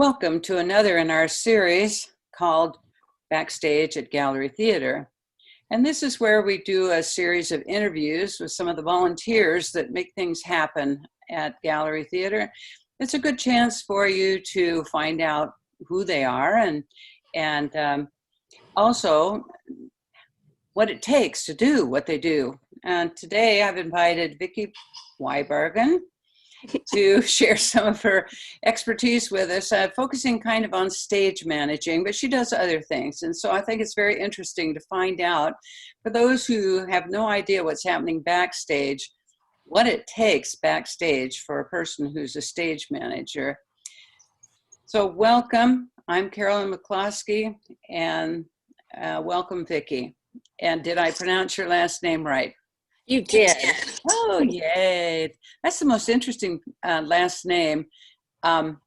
Welcome to another in our series called Backstage at Gallery Theater. And this is where we do a series of interviews with some of the volunteers that make things happen at Gallery Theater. It's a good chance for you to find out who they are and also what it takes to do what they do. And today I've invited Vickie Ybarguen to share some of her expertise with us, focusing kind of on stage managing, but she does other things. And so I think it's very interesting to find out, for those who have no idea what's happening backstage, what it takes backstage for a person who's a stage manager. So welcome. I'm Carolyn McCloskey, and welcome, Vickie. And did I pronounce your last name right? You did. Oh, yay. That's the most interesting last name. Ybarguen?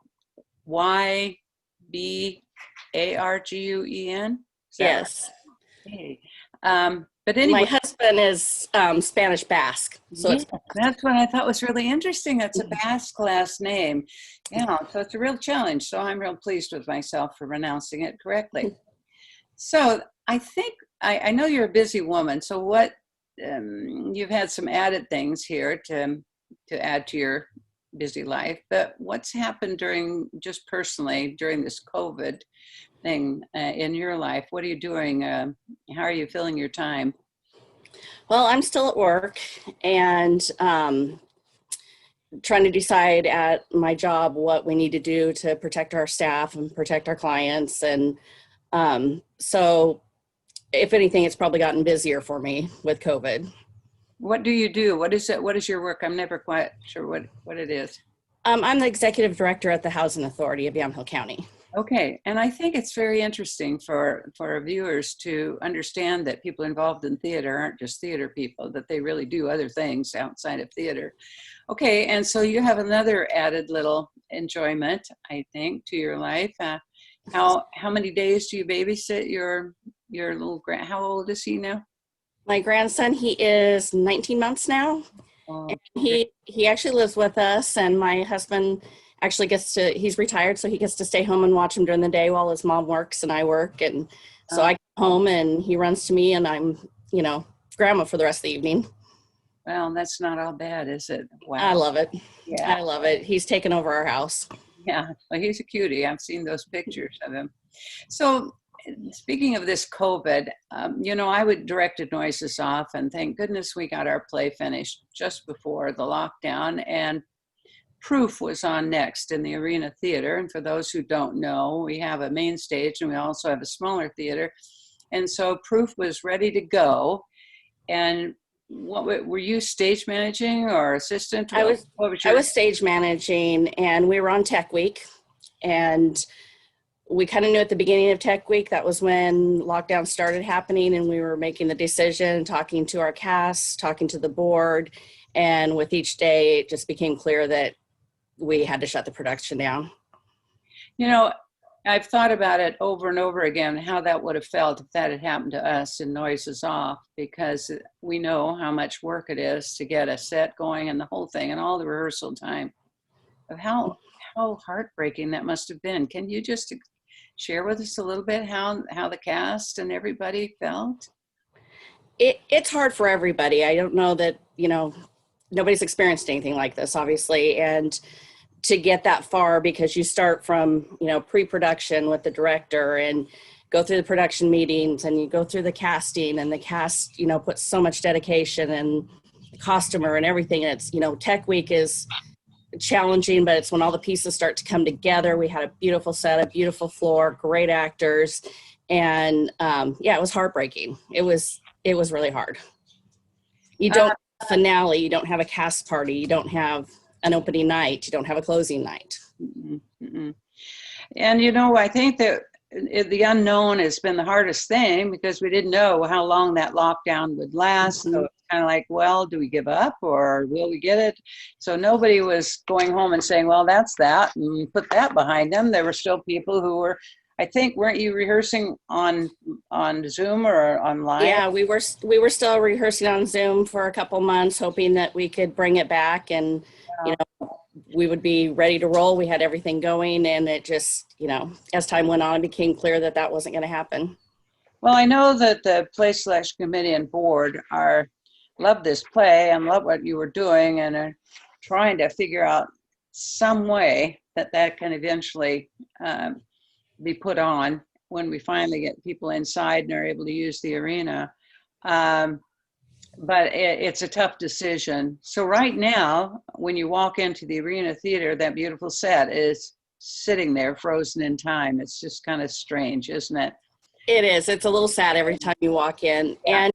Yes. Right? But anyway. My husband is Spanish Basque. So yeah, that's what I thought was really interesting. That's a Basque last name. Yeah, so it's a real challenge. So I'm real pleased with myself for pronouncing it correctly. So I think, I know you're a busy woman. So what, you've had some added things here to add to your busy life, but what's happened just personally during this COVID thing in your life? What are you doing? How are you filling your time? Well, I'm still at work and trying to decide at my job what we need to do to protect our staff and protect our clients. And so if anything, it's probably gotten busier for me with COVID. What do you do? What is it? What is your work? I'm never quite sure what it is. I'm the executive director at the Housing Authority of Yamhill County. Okay, and I think it's very interesting for our viewers to understand that people involved in theater aren't just theater people, that they really do other things outside of theater. Okay, and so you have another added little enjoyment, I think, to your life. How many days do you babysit your little how old is he now? My grandson, he is 19 months now. Oh, and he actually lives with us, and my husband actually he's retired, so he gets to stay home and watch him during the day while his mom works and I work. And so I come home and he runs to me and I'm, grandma for the rest of the evening. Well, that's not all bad, is it? Wow. I love it. Yeah. I love it. He's taken over our house. Yeah, well, he's a cutie. I've seen those pictures of him. So speaking of this COVID, I would directed Noises Off, and thank goodness we got our play finished just before the lockdown, and Proof was on next in the Arena Theater. And for those who don't know, we have a main stage and we also have a smaller theater. And so Proof was ready to go. And what were you stage managing or assistant? I was stage managing, and we were on Tech Week, and we kind of knew at the beginning of Tech Week, that was when lockdown started happening, and we were making the decision, talking to our cast, talking to the board, and with each day it just became clear that we had to shut the production down. I've thought about it over and over again, how that would have felt if that had happened to us in Noises Off, because we know how much work it is to get a set going and the whole thing and all the rehearsal time. Of how heartbreaking that must have been. Can you just share with us a little bit how the cast and everybody felt? It's hard for everybody. I don't know that, nobody's experienced anything like this, obviously. And to get that far, because you start from, pre-production with the director and go through the production meetings and you go through the casting, and the cast, puts so much dedication, and the costumer and everything. And it's, Tech Week is challenging, but it's when all the pieces start to come together. We had a beautiful set, a beautiful floor, great actors. And it was heartbreaking. It was really hard. You don't have a finale, you don't have a cast party, you don't have an opening night, you don't have a closing night. Mm-hmm. And I think that the unknown has been the hardest thing, because we didn't know how long that lockdown would last. Mm-hmm. So it's kind of like, well, do we give up or will we get it? So nobody was going home and saying, well, that's that, and put that behind them. There were still people who were, I think, weren't you rehearsing on Zoom or online? Yeah, we were still rehearsing on Zoom for a couple months, hoping that we could bring it back. And we would be ready to roll. We had everything going, and it just, you know, as time went on, it became clear that that wasn't going to happen. Well, I know that the play selection committee and board love this play and love what you were doing, and are trying to figure out some way that can eventually be put on when we finally get people inside and are able to use the arena. But it's a tough decision. So right now, when you walk into the Arena Theater, that beautiful set is sitting there frozen in time. It's just kind of strange, isn't it? It is. It's a little sad every time you walk in. Yeah.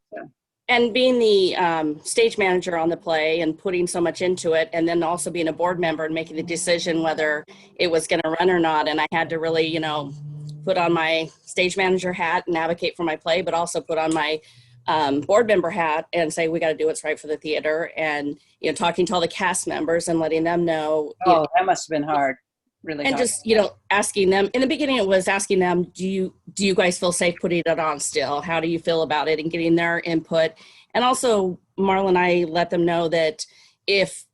And being the stage manager on the play and putting so much into it, and then also being a board member and making the decision whether it was going to run or not. And I had to really, you know, put on my stage manager hat and advocate for my play, but also put on my board member hat and say, we got to do what's right for the theater. And, you know, talking to all the cast members and letting them know. Oh, that must have been hard. Really and hard. just, you know, asking them in the beginning, it was asking them, do you guys feel safe putting it on still? How do you feel about it? And getting their input. And also Marla and I let them know that if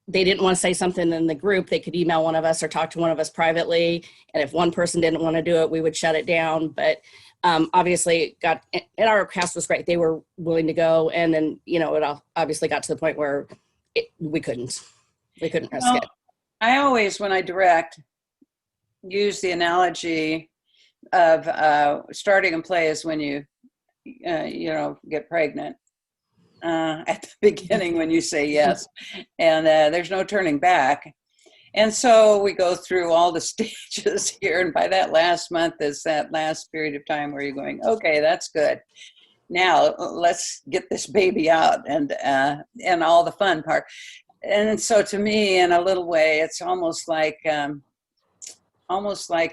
they didn't want to say something in the group, they could email one of us or talk to one of us privately. And if one person didn't want to do it, we would shut it down. But obviously and our cast was great. They were willing to go. And then, you know, it obviously got to the point where we couldn't risk it. I always, when I direct, use the analogy of starting a play is when you get pregnant at the beginning when you say yes, and there's no turning back. And so we go through all the stages here, and by that last month is that last period of time where you're going, okay, that's good. Now let's get this baby out and all the fun part. And so to me, in a little way, it's almost like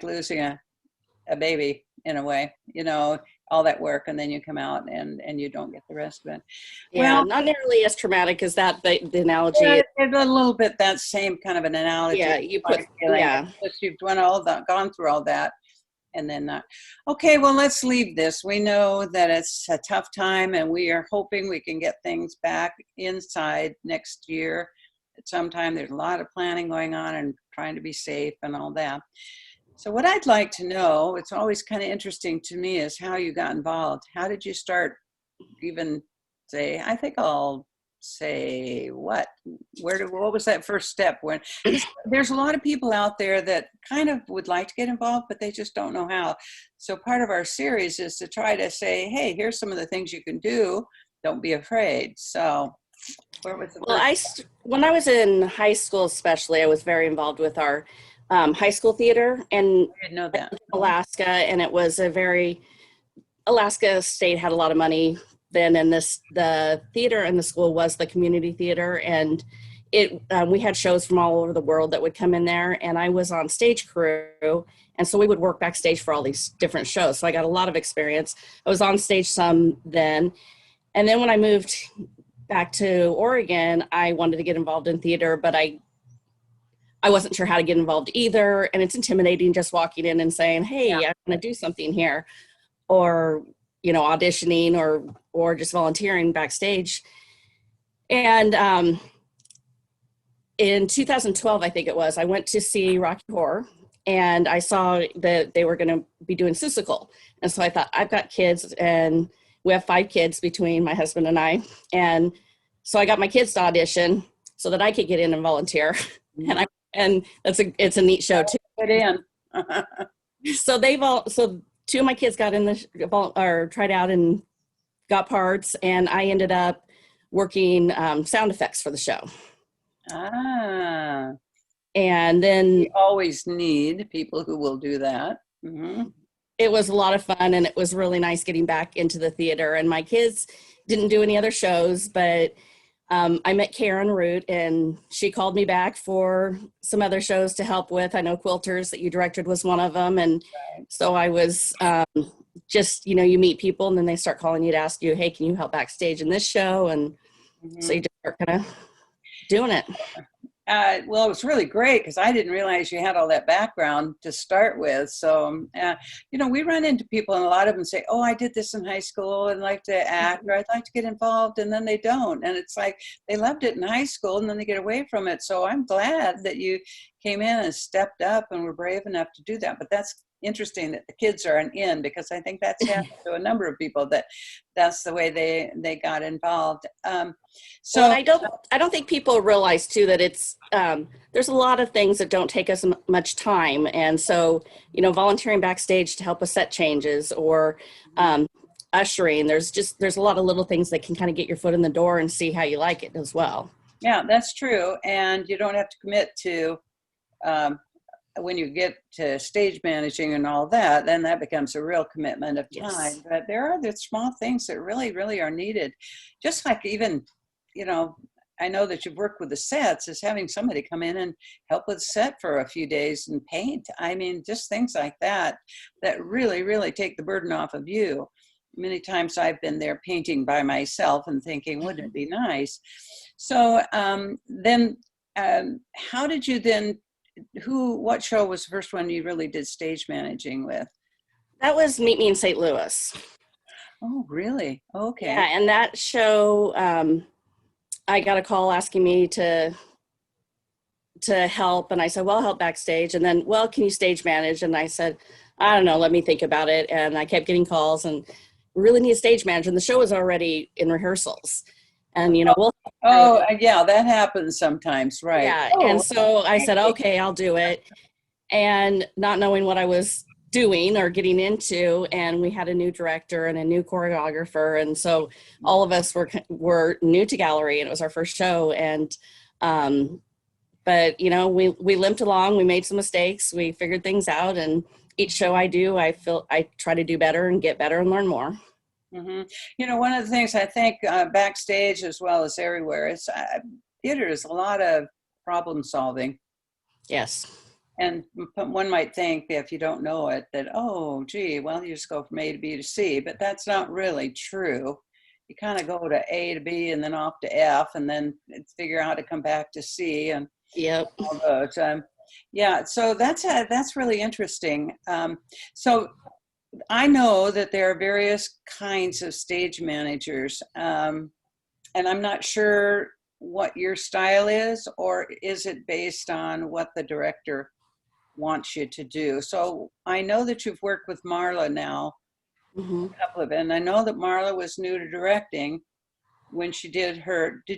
losing a baby in a way, you know, all that work, and then you come out and you don't get the rest of it. Yeah, Well, not nearly as traumatic as that, the analogy. yeah, it's a little bit that same kind of an analogy. Yeah, You've gone through all that, and then not. Okay, well, let's leave this. We know that it's a tough time, and we are hoping we can get things back inside next year. At some time, there's a lot of planning going on and trying to be safe and all that. So what I'd like to know, it's always kind of interesting to me, is how you got involved. How did you start even say, I think I'll say what was that first step? When there's a lot of people out there that kind of would like to get involved, but they just don't know how. So part of our series is to try to say, hey, here's some of the things you can do. Don't be afraid. So where was the first? When I was in high school, especially, I was very involved with our high school theater, and I didn't know that. Alaska, and it was Alaska State had a lot of money then, and the theater in the school was the community theater, and we had shows from all over the world that would come in there, and I was on stage crew, and so we would work backstage for all these different shows. So I got a lot of experience. I was on stage some then, and then when I moved back to Oregon, I wanted to get involved in theater, but I wasn't sure how to get involved either. And it's intimidating just walking in and saying, hey, I want to do something here, or, you know, auditioning or just volunteering backstage. And in 2012, I think it was, I went to see Rocky Horror, and I saw that they were going to be doing Seussical. And so I thought, I've got kids, and we have 5 kids between my husband and I. And so I got my kids to audition so that I could get in and volunteer. And it's a neat show too. Get in. So 2 of my kids got in or tried out and got parts, and I ended up working sound effects for the show. And then we always need people who will do that. Mm-hmm. It was a lot of fun, and it was really nice getting back into the theater. And my kids didn't do any other shows, but I met Karen Root, and she called me back for some other shows to help with. I know Quilters that you directed was one of them. And so I was just, you know, you meet people, and then they start calling you to ask you, hey, can you help backstage in this show? And so you just start kind of doing it. Well, it was really great because I didn't realize you had all that background to start with. So, we run into people and a lot of them say, oh, I did this in high school and like to act, or I'd like to get involved, and then they don't. And it's like they loved it in high school and then they get away from it. So I'm glad that you came in and stepped up and were brave enough to do that. But that's interesting that the kids are in, because I think that's happened to a number of people that's the way they got involved. Well, and I don't think people realize too that it's there's a lot of things that don't take us much time, and so volunteering backstage to help us set changes or ushering. There's a lot of little things that can kind of get your foot in the door and see how you like it as well. Yeah, that's true, and you don't have to commit to. When you get to stage managing and all that, then that becomes a real commitment of time. Yes. But there are the small things that really, really are needed. Just like even, I know that you've worked with the sets, is having somebody come in and help with the set for a few days and paint. I mean, just things like that really, really take the burden off of you. Many times I've been there painting by myself and thinking, wouldn't it be nice? So then how did you then, what show was the first one you really did stage managing with? That was Meet Me in St. Louis. Oh, really? Okay. Yeah, and that show, I got a call asking me to help, and I said, well, I'll help backstage. And then, well, can you stage manage? And I said, I don't know, let me think about it. And I kept getting calls and really need a stage manager. And the show was already in rehearsals. And, yeah, that happens sometimes, right? Yeah, and so I said, okay, I'll do it. And not knowing what I was doing or getting into, and we had a new director and a new choreographer, and so all of us were new to gallery, and it was our first show. And but we limped along, we made some mistakes, we figured things out, and each show I do, I try to do better and get better and learn more. Mm-hmm. One of the things I think backstage as well as everywhere is theater is a lot of problem solving. Yes. And one might think, if you don't know it, that, oh, gee, well, you just go from A to B to C, but that's not really true. You kind of go to A to B and then off to F and then figure out how to come back to C and yep. all those. Yeah, so that's really interesting. So I know that there are various kinds of stage managers, and I'm not sure what your style is, or is it based on what the director wants you to do? So I know that you've worked with Marla now, a couple of, and I know that Marla was new to directing when she did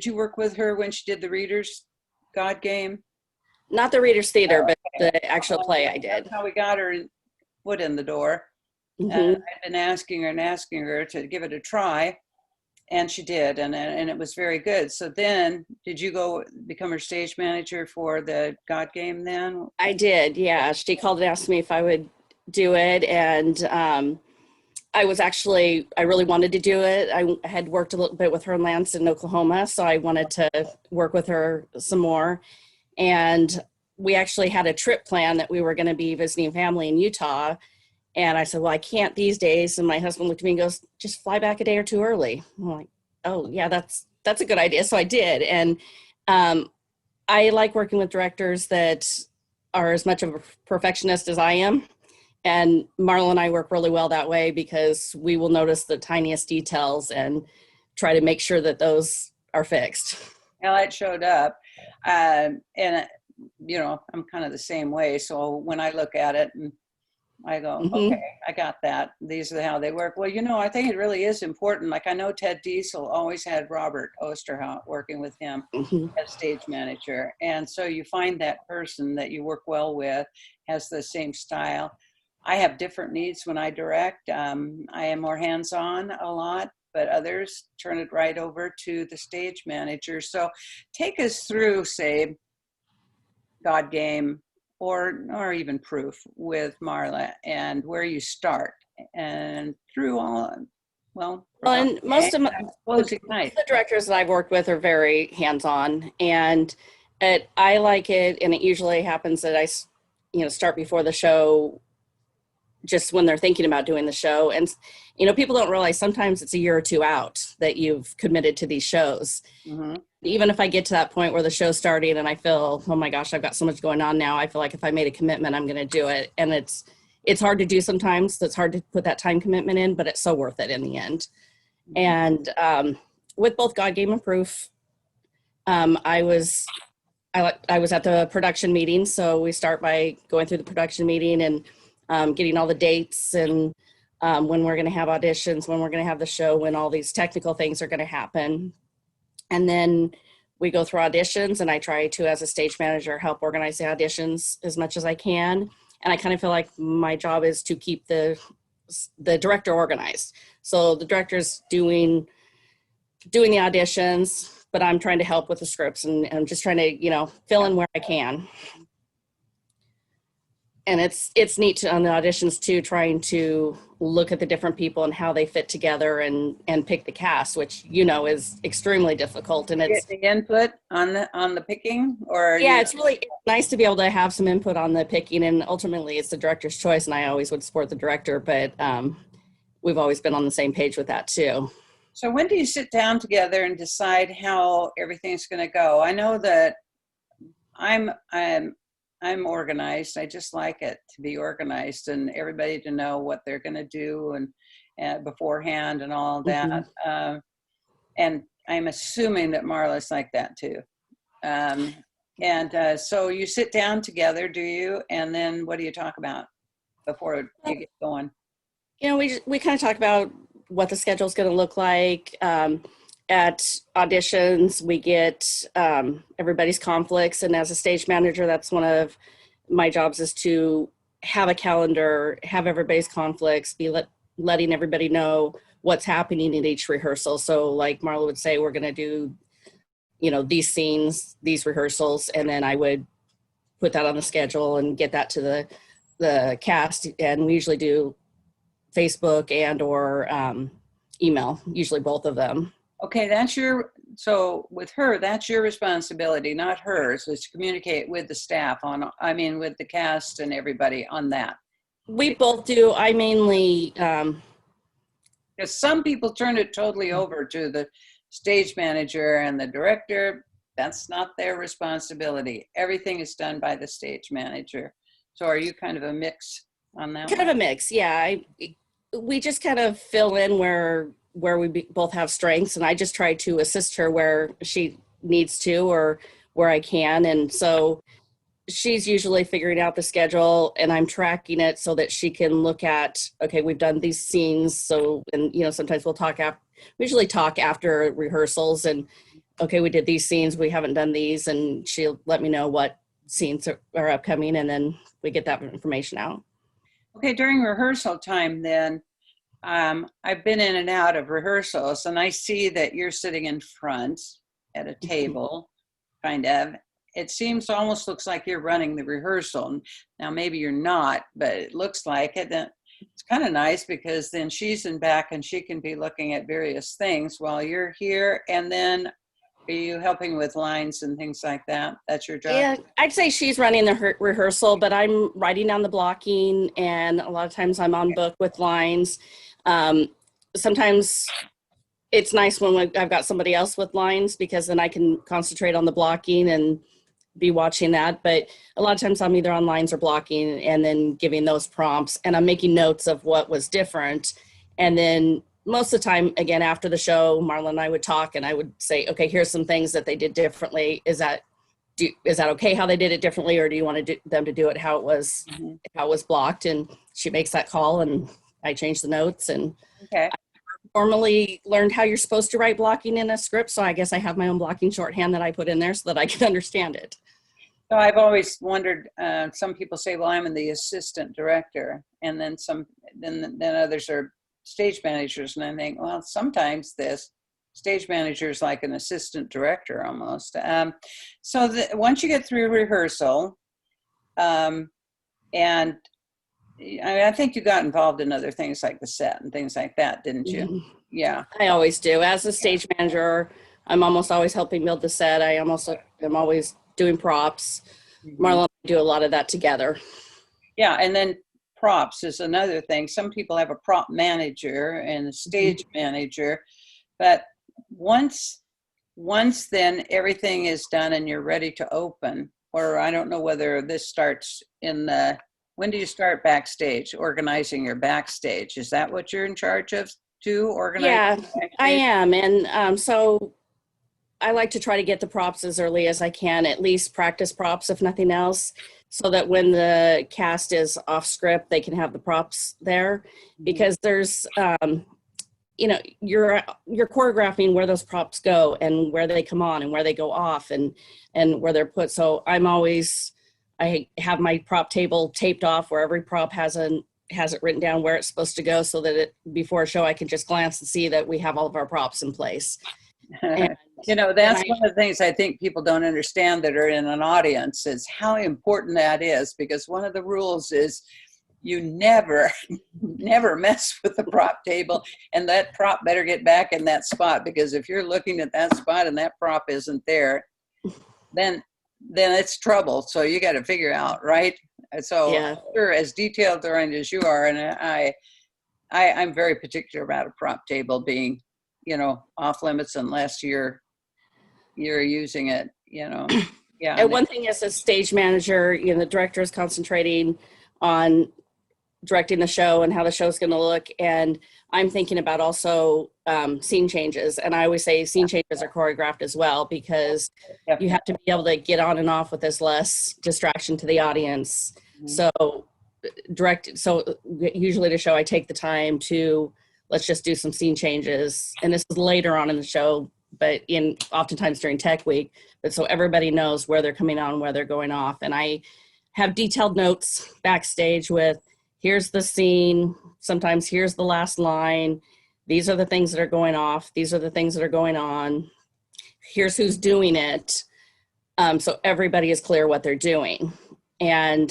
you work with her when she did the Reader's God Game? Not the Reader's Theater, but the actual play I did. That's how we got her foot in the door. And I've been asking her to give it a try, and she did, and it was very good. So then, did you go become her stage manager for the God Game then? I did, yeah. She called and asked me if I would do it, and I really wanted to do it. I had worked a little bit with her in Lansing, Oklahoma, so I wanted to work with her some more. And we actually had a trip plan that we were going to be visiting family in Utah. And I said, well, I can't these days. And my husband looked at me and goes, just fly back a day or two early. I'm like, oh yeah, that's a good idea. So I did. And I like working with directors that are as much of a perfectionist as I am. And Marla and I work really well that way because we will notice the tiniest details and try to make sure that those are fixed. Well, it showed up. And, I'm kind of the same way. So when I look at it and I go, okay, I got that. These are how they work. Well, I think it really is important. Like I know Ted Diesel always had Robert Osterhout working with him as stage manager. And so you find that person that you work well with has the same style. I have different needs when I direct. I am more hands-on a lot, but others turn it right over to the stage manager. So take us through, say, God Game, or even Proof with Marla, and where you start and through all, and most of the directors that I've worked with are very hands-on, and I like it, and it usually happens that I start before the show, just when they're thinking about doing the show. And people don't realize sometimes it's a year or two out that you've committed to these shows. even if I get to that point where the show's starting and I feel, oh my gosh, I've got so much going on now, I feel like if I made a commitment, I'm going to do it. And it's hard to do sometimes. It's hard to put that time commitment in, but it's so worth it in the end. And with both God, Game, and Proof, I was at the production meeting. So we start by going through the production meeting and getting all the dates and when we're going to have auditions, when we're going to have the show, when all these technical things are going to happen. And then we go through auditions, and I try to, as a stage manager, help organize the auditions as much as I can. And I kind of feel like my job is to keep the director organized. So the director's doing the auditions, but I'm trying to help with the scripts, and I'm just trying to, fill in where I can. And it's neat on the auditions too, trying to look at the different people and how they fit together and pick the cast, which is extremely difficult. And it's the input on the picking, or it's really nice to be able to have some input on the picking, and ultimately it's the director's choice, and I always would support the director, but we've always been on the same page with that too. So when do you sit down together and decide how everything's going to go? I know that I'm organized. I just like it to be organized and everybody to know what they're going to do and beforehand and all that. Mm-hmm. And I'm assuming that Marla's like that too. So you sit down together, do you? And then what do you talk about before you get going? We kind of talk about what the schedule is going to look like. At auditions, we get everybody's conflicts, and as a stage manager, that's one of my jobs, is to have a calendar, have everybody's conflicts, be letting everybody know what's happening in each rehearsal. So like Marla would say, we're going to do these scenes, these rehearsals, and then I would put that on the schedule and get that to the cast. And we usually do Facebook and or email, usually both of them. Okay, so with her, that's your responsibility, not hers, is to communicate with the staff with the cast and everybody on that. We both do. I mainly, because some people turn it totally over to the stage manager and the director. That's not their responsibility. Everything is done by the stage manager. So are you kind of a mix on that? Kind of a mix, yeah. We just kind of fill in where we both have strengths, and I just try to assist her where she needs to or where I can. And so she's usually figuring out the schedule, and I'm tracking it so that she can look at, okay, we've done these scenes. So, and sometimes we usually talk after rehearsals, and okay, we did these scenes, we haven't done these, and she'll let me know what scenes are upcoming, and then we get that information out. Okay, during rehearsal time then, I've been in and out of rehearsals, and I see that you're sitting in front at a table, kind of. It almost looks like you're running the rehearsal. Now, maybe you're not, but it looks like it. It's kind of nice because then she's in back and she can be looking at various things while you're here. And then are you helping with lines and things like that? That's your job? Yeah, I'd say she's running the rehearsal, but I'm writing down the blocking, and a lot of times I'm on book with lines. Sometimes it's nice when I've got somebody else with lines, because then I can concentrate on the blocking and be watching that. But a lot of times I'm either on lines or blocking and then giving those prompts, and I'm making notes of what was different. And then most of the time, again, after the show, Marla and I would talk, and I would say, okay, here's some things that they did differently. Is that okay how they did it differently, or do you want them to do it how it was, how it was blocked? And she makes that call, and I change the notes. And okay. I formally learned how you're supposed to write blocking in a script, so I guess I have my own blocking shorthand that I put in there so that I can understand it. So I've always wondered, some people say, well, I'm the assistant director, and then then others are stage managers. And I think, well, sometimes this stage manager is like an assistant director almost. So once you get through rehearsal, and I think you got involved in other things like the set and things like that, didn't you? Mm-hmm. Yeah. I always do. As a stage manager, I'm almost always helping build the set. I'm always doing props. Marla and I do a lot of that together. Yeah, and then props is another thing. Some people have a prop manager and a stage manager, but once once then everything is done and you're ready to open, or I don't know whether this starts in the, when do you start backstage, organizing your backstage? Is that what you're in charge of too, organizing Yeah, I backstage? am. And so I like to try to get the props as early as I can, at least practice props, if nothing else, so that when the cast is off script, they can have the props there. Because there's, you're choreographing where those props go and where they come on and where they go off and where they're put. So I have my prop table taped off where every prop has it written down where it's supposed to go, so that before a show I can just glance and see that we have all of our props in place. And, That's one of the things I think people don't understand that are in an audience, is how important that is, because one of the rules is you never, never mess with the prop table, and that prop better get back in that spot, because if you're looking at that spot and that prop isn't there, then it's trouble. So you got to figure out, right? So yeah. sure, as detailed oriented as you are, and I'm very particular about a prop table being, off limits unless you're using it, Yeah. And one thing as a stage manager, the director is concentrating on directing the show and how the show's going to look. And I'm thinking about also scene changes. And I always say scene changes are choreographed as well, because you have to be able to get on and off with as less distraction to the audience. So usually the show, I take the time to, let's just do some scene changes. And this is later on in the show, but oftentimes during tech week, but so everybody knows where they're coming on, where they're going off. And I have detailed notes backstage with, here's the scene, sometimes here's the last line, these are the things that are going off, these are the things that are going on, here's who's doing it. So everybody is clear what they're doing. And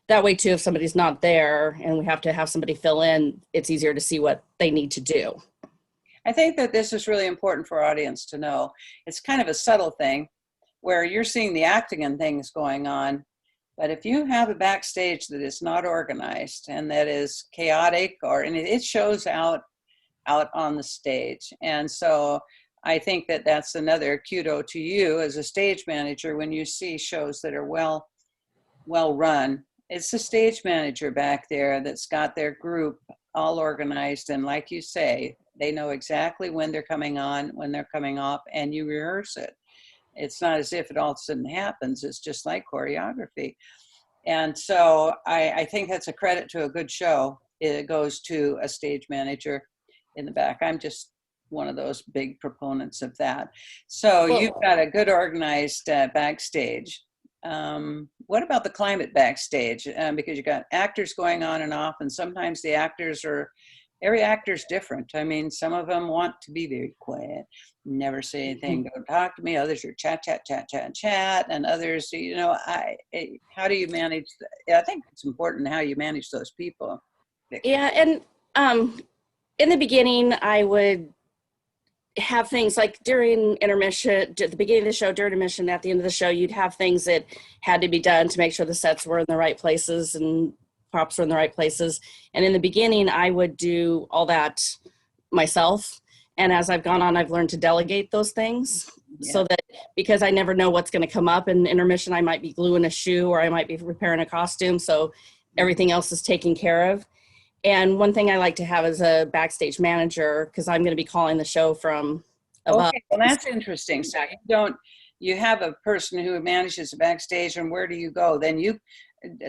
that way too, if somebody's not there and we have to have somebody fill in, it's easier to see what they need to do. I think that this is really important for our audience to know. It's kind of a subtle thing where you're seeing the acting and things going on, but if you have a backstage that is not organized and that is chaotic, and it shows out on the stage. And so I think that that's another kudo to you as a stage manager when you see shows that are well run. It's the stage manager back there that's got their group all organized, and like you say, they know exactly when they're coming on, when they're coming off, and you rehearse it. It's not as if it all of a sudden happens. It's just like choreography. And so I think that's a credit to a good show. It goes to a stage manager in the back. I'm just one of those big proponents of that. So you've got a good organized backstage. What about the climate backstage? Because you got actors going on and off, and sometimes the actors every actor's different. I mean, some of them want to be very quiet, never say anything, don't talk to me. Others are chat, and others, how do you manage that? I think it's important how you manage those people. Vickie. Yeah, and in the beginning, I would have things like during intermission, at the beginning of the show, during intermission, at the end of the show, you'd have things that had to be done to make sure the sets were in the right places and props were in the right places. And in the beginning, I would do all that myself. And as I've gone on, I've learned to delegate those things. Yeah. So that, because I never know what's going to come up in intermission, I might be gluing a shoe or I might be repairing a costume. So everything else is taken care of. And one thing I like to have as a backstage manager, because I'm going to be calling the show from above. Okay, well, that's interesting. So you have a person who manages the backstage, and where do you go? Then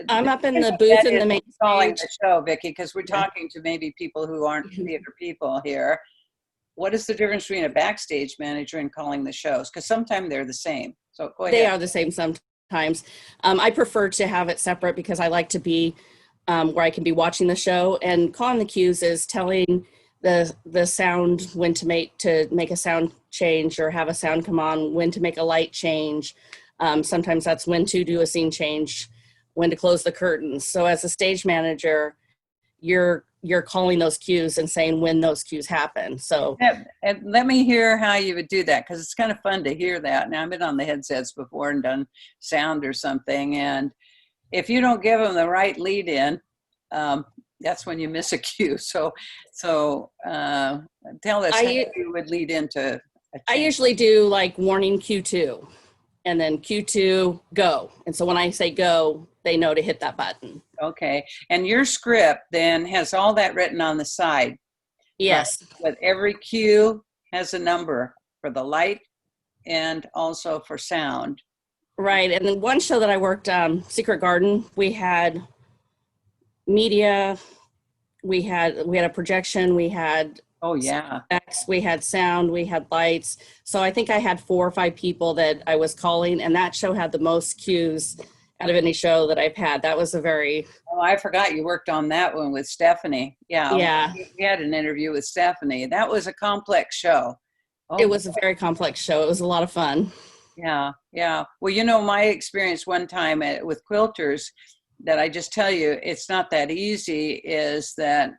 I'm up in the booth in the main calling the show, Vickie, because we're talking to maybe people who aren't theater people here. What is the difference between a backstage manager and calling the shows? Because sometimes they're the same. So go ahead. They are the same sometimes. I prefer to have it separate because I like to be where I can be watching the show, and calling the cues is telling the sound when to make a sound change or have a sound come on, when to make a light change. Sometimes that's when to do a scene change, when to close the curtains. So as a stage manager, you're calling those cues and saying when those cues happen. So and let me hear how you would do that, because it's kind of fun to hear that. Now, I've been on the headsets before and done sound or something, and if you don't give them the right lead in, that's when you miss a cue. So tell us how you would lead into a I change. usually do like warning Q2 and then Q2 go. And so when I say go, they know to hit that button. Okay. And your script then has all that written on the side, right? Yes. With every cue has a number for the light and also for sound. Right. And then one show that I worked on, Secret Garden, we had media, we had a projection, we had Oh, yeah. effects, we had sound, we had lights. So I think I had 4 or 5 people that I was calling, and that show had the most cues out of any show that I've had. That was a very, Oh, I forgot you worked on that one with Stephanie. Yeah. yeah, We had an interview with Stephanie. That was a complex show. it Oh, was a very complex show. It was a lot of fun. yeah. Yeah. Well, my experience one time with quilters that I just tell you, it's not that easy, is that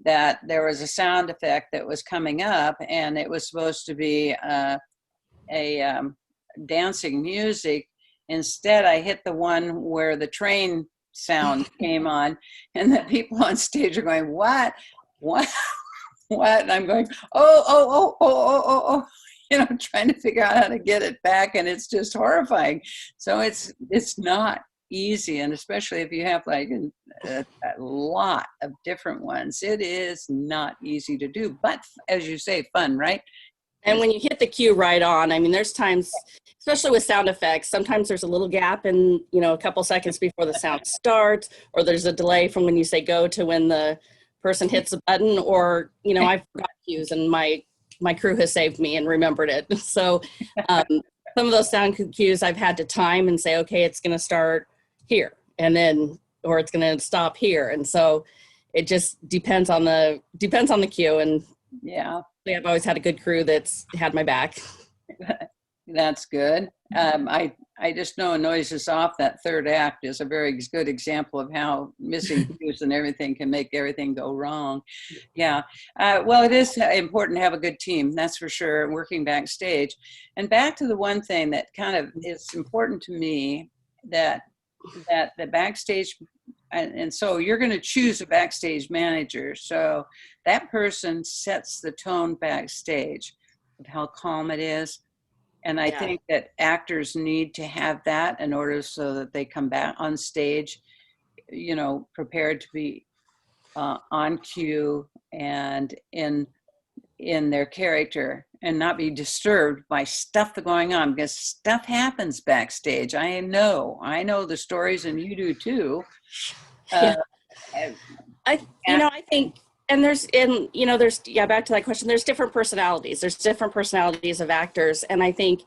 there was a sound effect that was coming up and it was supposed to be a dancing music. Instead, I hit the one where the train sound came on, and the people on stage are going, what, what? And I'm going, oh, trying to figure out how to get it back, and it's just horrifying. So it's not easy, and especially if you have like a lot of different ones, it is not easy to do. But as you say, fun, right? And when you hit the cue right on, I mean, there's times, especially with sound effects, sometimes there's a little gap in, a couple seconds before the sound starts, or there's a delay from when you say go to when the person hits a button, or, I forgot cues and my crew has saved me and remembered it. So some of those sound cues I've had to time and say, okay, it's going to start here and then, or it's going to stop here. And so it just depends on the cue. And Yeah. I've always had a good crew that's had my back. That's good. I just know Noises Off, that third act, is a very good example of how missing cues and everything can make everything go wrong. Yeah. Well, it is important to have a good team, that's for sure, working backstage. And back to the one thing that kind of is important to me, that the backstage, and so you're going to choose a backstage manager. So that person sets the tone backstage of how calm it is. And I Yeah. think that actors need to have that in order so that they come back on stage, prepared to be on cue and in their character, and not be disturbed by stuff going on, because stuff happens backstage. I know the stories, and you do too. Uh, Yeah. I think, and there's, back to that question, there's different personalities. There's different personalities of actors. And I think,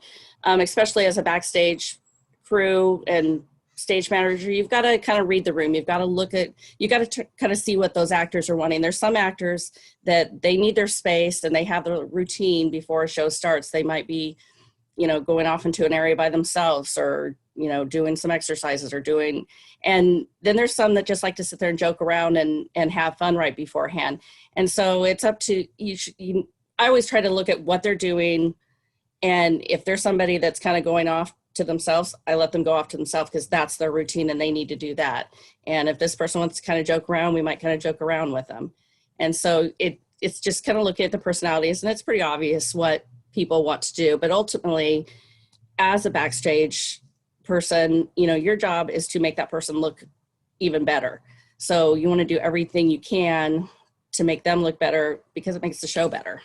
especially as a backstage crew and stage manager, you've got to kind of read the room. You've got to kind of see what those actors are wanting. There's some actors that they need their space and they have a routine before a show starts. They might be, going off into an area by themselves, or, doing some exercises and then there's some that just like to sit there and joke around and have fun right beforehand. And so it's up to you. I always try to look at what they're doing. And if there's somebody that's kind of going off to themselves, I let them go off to themselves, because that's their routine and they need to do that. And if this person wants to kind of joke around, we might kind of joke around with them. And so it's just kind of looking at the personalities, and it's pretty obvious what people want to do. But ultimately, as a backstage person, your job is to make that person look even better. So you want to do everything you can to make them look better, because it makes the show better.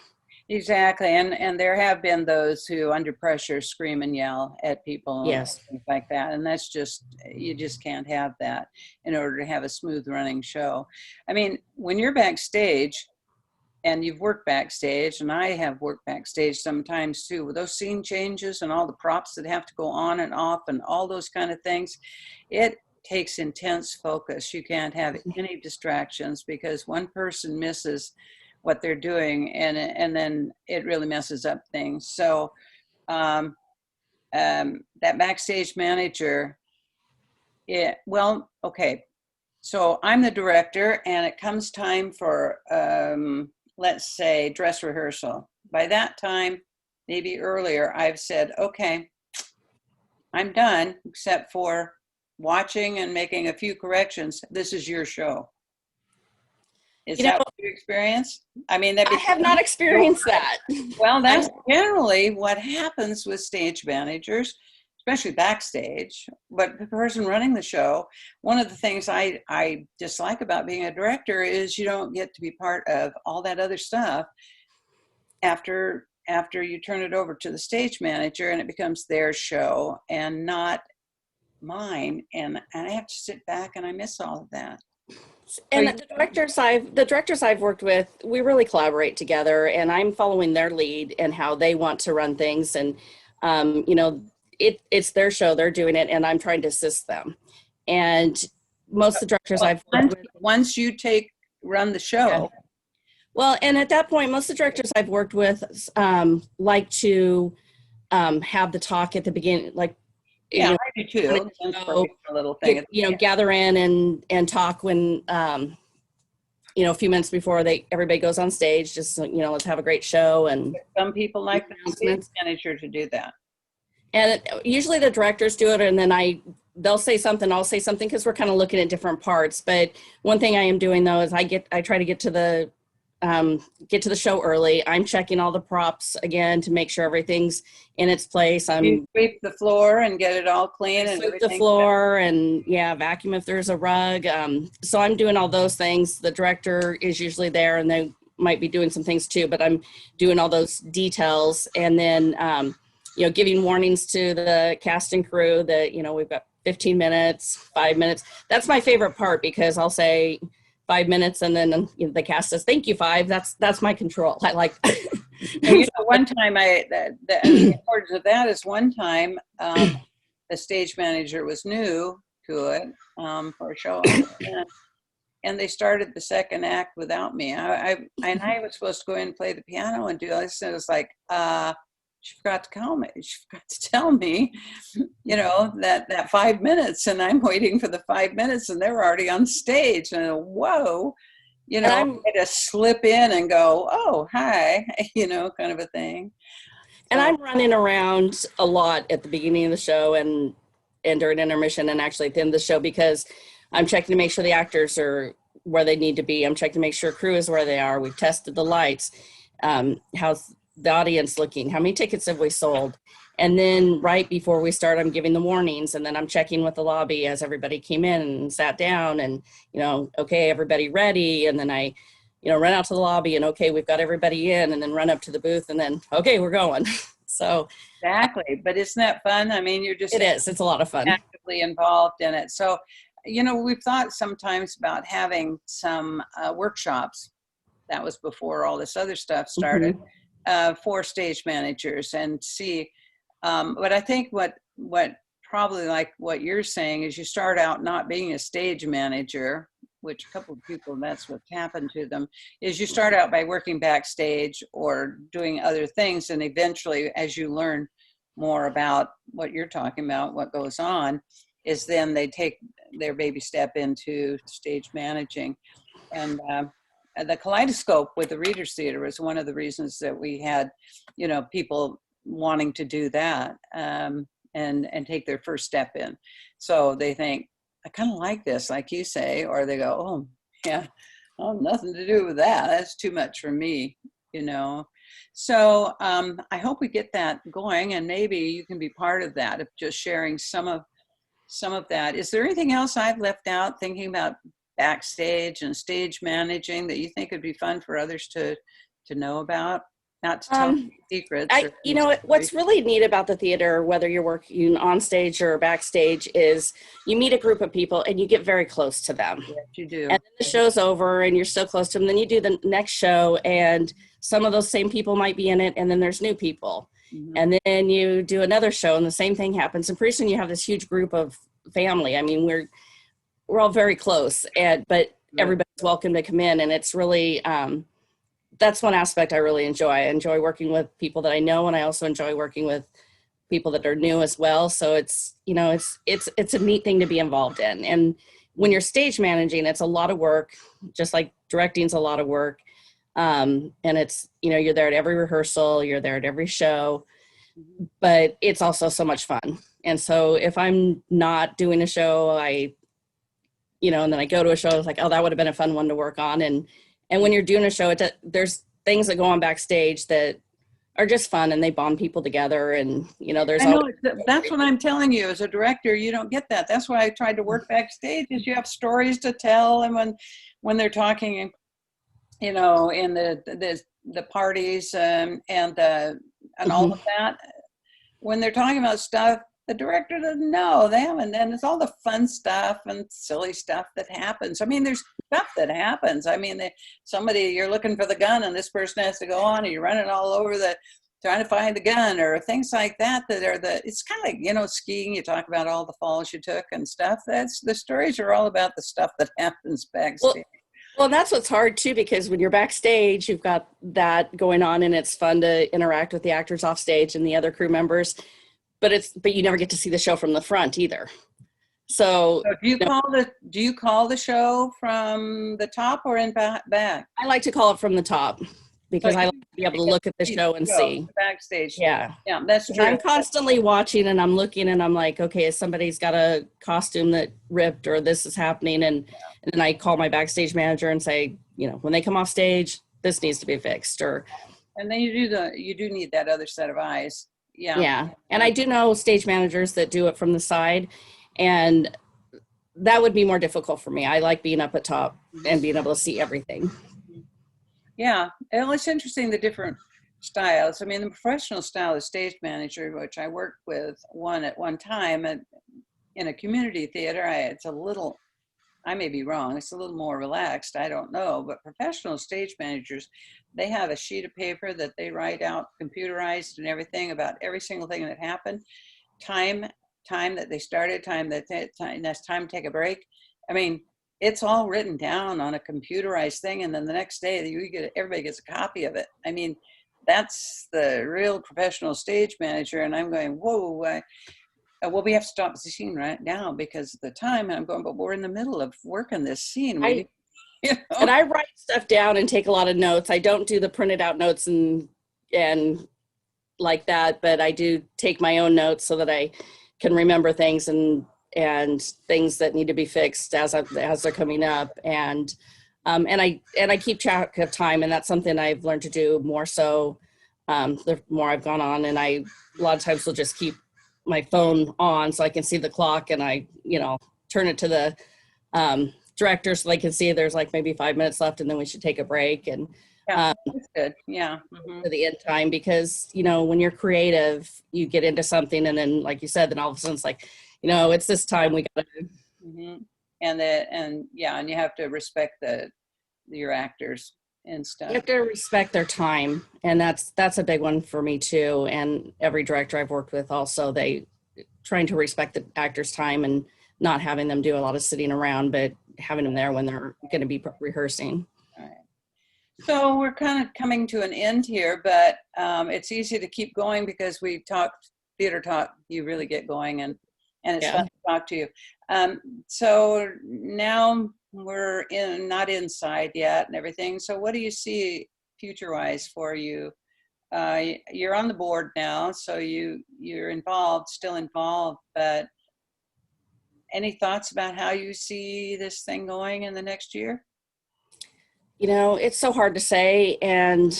Exactly. And there have been those who under pressure scream and yell at people, Yes. and things like that. And that's you just can't have that in order to have a smooth running show. I mean, when you're backstage, and you've worked backstage, and I have worked backstage sometimes too, with those scene changes and all the props that have to go on and off and all those kind of things, it takes intense focus. You can't have any distractions, because one person misses what they're doing, and then it really messes up things. So that backstage manager, okay. So I'm the director, and it comes time for, let's say, dress rehearsal. By that time, maybe earlier, I've said, okay, I'm done, except for watching and making a few corrections. This is your show. Is You know, that what you experience? I mean, that I have not experienced that. well, that's generally what happens with stage managers, especially backstage. But the person running the show, one of the things I dislike about being a director is you don't get to be part of all that other stuff after you turn it over to the stage manager and it becomes their show and not mine. And I have to sit back and I miss all of that. And the directors I've worked with, we really collaborate together, and I'm following their lead and how they want to run things. And you know, it's their show, they're doing it, and I'm trying to assist them. And most of the directors I've worked with, once you run the show. well, and at that point, most of the directors I've worked with like to have the talk at the beginning, like, Yeah, you know, I do too. so, A little thing. gather in and talk when, you know, a few minutes before everybody goes on stage, just, you know, let's have a great show. And some people like the stage manager to do that. And usually the directors do it, and then they'll say something, I'll say something, because we're kind of looking at different parts. But one thing I am doing though is I try to get to the show early. I'm checking all the props again to make sure everything's in its place. You sweep the floor and get it all clean and sweep the floor and vacuum if there's a rug. So I'm doing all those things. The director is usually there, and they might be doing some things too, but I'm doing all those details. And then, you know, giving warnings to the cast and crew that, you know, we've got 15 minutes, 5 minutes. That's my favorite part, because I'll say 5 minutes and then, you know, the cast says, thank you, 5. That's my control. I like that. You know, one time the importance of that is one time the stage manager was new to it for a show. And they started the second act without me. I was supposed to go in and play the piano and do this. And it was like, she forgot to call me. She forgot to tell me, you know, that 5 minutes, and I'm waiting for the 5 minutes, and they're already on stage. And whoa, you know, I had to slip in and go, oh, hi, you know, kind of a thing. And I'm running around a lot at the beginning of the show and during intermission, and actually at the end of the show, because I'm checking to make sure the actors are where they need to be. I'm checking to make sure crew is where they are. We've tested the lights. How's the audience looking? How many tickets have we sold? And then right before we start, I'm giving the warnings, and then I'm checking with the lobby as everybody came in and sat down, and, you know, okay, everybody ready. And then I, you know, run out to the lobby and, okay, we've got everybody in, and then run up to the booth, and then, okay, we're going. So exactly. But isn't that fun? I mean, it's a lot of fun. Actively involved in it. So, you know, we've thought sometimes about having some workshops. That was before all this other stuff started. For stage managers, and see, but I think what probably like what you're saying is you start out not being a stage manager, which a couple of people, that's what's happened to them, is you start out by working backstage or doing other things, and eventually as you learn more about what you're talking about, what goes on, is then they take their baby step into stage managing. And the kaleidoscope with the Readers Theater was one of the reasons that we had, you know, people wanting to do that and take their first step in. So they think, I kind of like this, like you say, or they go, oh, yeah, nothing to do with that. That's too much for me, you know. So I hope we get that going, and maybe you can be part of that, of just sharing some of that. Is there anything else I've left out, thinking about backstage and stage managing, that you think would be fun for others to know about? Not to tell secrets. You know, what's really neat about the theater, whether you're working on stage or backstage, is you meet a group of people and you get very close to them. Yes, you do. And then the show's over and you're still close to them. Then you do the next show, and some of those same people might be in it, and then there's new people. And then you do another show and the same thing happens. And pretty soon you have this huge group of family. I mean, we're all very close, but everybody's welcome to come in. And it's really, that's one aspect I really enjoy. I enjoy working with people that I know, and I also enjoy working with people that are new as well. So it's, you know, it's a neat thing to be involved in. And when you're stage managing, it's a lot of work, just like directing's a lot of work. And it's, you know, you're there at every rehearsal, you're there at every show, but it's also so much fun. And so if I'm not doing a show, you know, and then I go to a show, it's like, oh, that would have been a fun one to work on. And And when you're doing a show, there's things that go on backstage that are just fun, and they bond people together. And, there's I know always. that's what I'm telling you. As a director, you don't get that. That's why I tried to work backstage, is you have stories to tell. And when they're talking, in the parties, and all of that, when they're talking about stuff, the director doesn't know. They haven't, and it's all the fun stuff and silly stuff that happens. I mean, there's stuff that happens. I mean, you're looking for the gun, and this person has to go on, and you're running all over trying to find the gun, or things like that. It's kind of like, skiing. You talk about all the falls you took and stuff. The stories are all about the stuff that happens backstage. Well, that's what's hard too, because when you're backstage, you've got that going on, and it's fun to interact with the actors off stage and the other crew members, but you never get to see the show from the front either. So do you call the show from the top or in back? I like to call it from the top, because I like to be able to look at the show and see backstage. Yeah, that's true. I'm constantly watching, and I'm looking, and I'm like, okay, somebody's got a costume that ripped, or this is happening, and then I call my backstage manager and say, when they come off stage, this needs to be fixed. And then you do need that other set of eyes. Yeah. And I do know stage managers that do it from the side, and that would be more difficult for me. I like being up at top and being able to see everything. Yeah. And it's interesting, the different styles. I mean, the professional style of stage manager, which I worked with at one time in a community theater, I may be wrong, it's a little more relaxed, I don't know, but professional stage managers, they have a sheet of paper that they write out, computerized and everything, about every single thing that happened, time that they started, that's time to take a break. I mean, it's all written down on a computerized thing, and then the next day everybody gets a copy of it. I mean, that's the real professional stage manager. And I'm going, whoa, well, we have to stop the scene right now because of the time. And I'm going, but we're in the middle of working this scene. And I write stuff down and take a lot of notes. I don't do the printed out notes and like that, but I do take my own notes so that I can remember things and things that need to be fixed as they're coming up. And I keep track of time, and that's something I've learned to do more so the more I've gone on. And a lot of times will just keep my phone on so I can see the clock, and I, turn it to the director so they can see there's like maybe 5 minutes left, and then we should take a break. And that's good. Yeah. To the end time, because, when you're creative, you get into something, and then, like you said, then all of a sudden it's like, it's this time we got to. And you have to respect your actors and stuff. You have to respect their time, and that's a big one for me too. And every director I've worked with also, they trying to respect the actors' time and not having them do a lot of sitting around, but having them there when they're going to be rehearsing. All right. So we're kind of coming to an end here, but it's easy to keep going because we talked theater talk. You really get going, and it's fun to talk to you. So now we're not inside yet and everything. So what do you see future-wise for you? You're on the board now, so you're still involved, but any thoughts about how you see this thing going in the next year? It's so hard to say. And,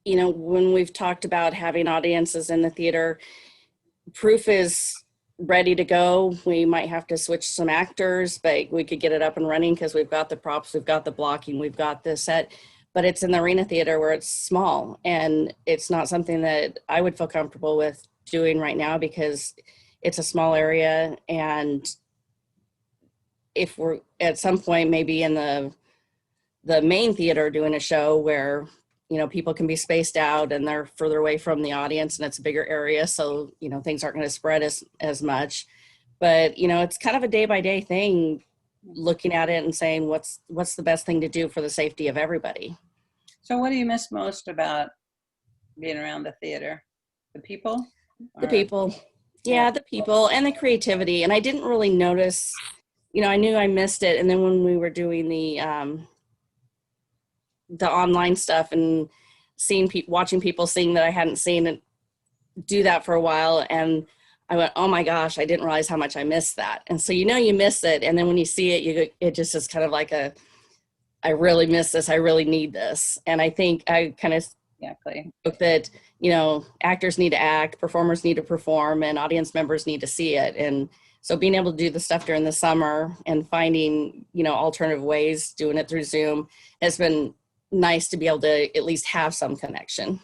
when we've talked about having audiences in the theater, proof is ready to go. We might have to switch some actors, but we could get it up and running because we've got the props, we've got the blocking, we've got the set. But it's in the arena theater where it's small, and it's not something that I would feel comfortable with doing right now because it's a small area. And if we're at some point maybe in the main theater doing a show where people can be spaced out and they're further away from the audience, and it's a bigger area, so things aren't going to spread as much. But it's kind of a day-by-day thing, looking at it and saying what's the best thing to do for the safety of everybody. So what do you miss most about being around the theater? The people? The people. Yeah, the people and the creativity. And I didn't really notice, I knew I missed it. And then when we were doing the online stuff and watching people sing that I hadn't seen and do that for a while, and I went, oh my gosh, I didn't realize how much I missed that. And so you miss it, and then when you see it, it just is kind of like I really miss this. I really need this. And I think I kind of Exactly. spoke that, actors need to act, performers need to perform, and audience members need to see it. And so being able to do the stuff during the summer and finding, alternative ways, doing it through Zoom has been nice to be able to at least have some connection.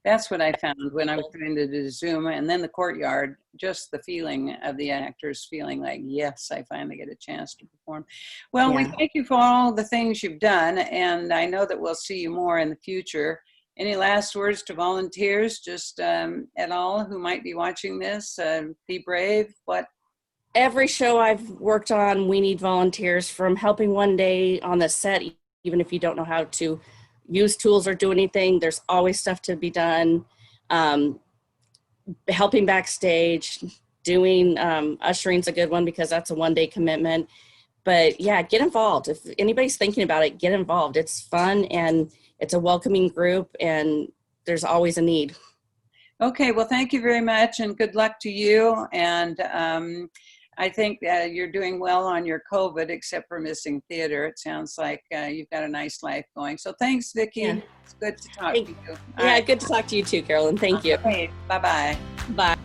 That's what I found when I was trying to do Zoom, and then the courtyard, just the feeling of the actors feeling like, yes, I finally get a chance to perform. Well, we Yeah. thank you for all the things you've done, and I know that we'll see you more in the future. Any last words to volunteers, just at all, who might be watching this? Be brave. What? Every show I've worked on, we need volunteers, from helping one day on the set, even if you don't know how to use tools or do anything, there's always stuff to be done. Um, Helping backstage, doing ushering's a good one because that's a one-day commitment. But yeah, get involved. If anybody's thinking about it, get involved. It's fun and it's a welcoming group, and there's always a need. Okay, well, thank you very much, and good luck to you. And I think you're doing well on your COVID, except for missing theater. It sounds like you've got a nice life going. So thanks, Yeah. Vickie. It's good to talk Hey, to you. All yeah, right. good to talk to you too, Carolyn. Thank you. Okay, bye-bye. Bye.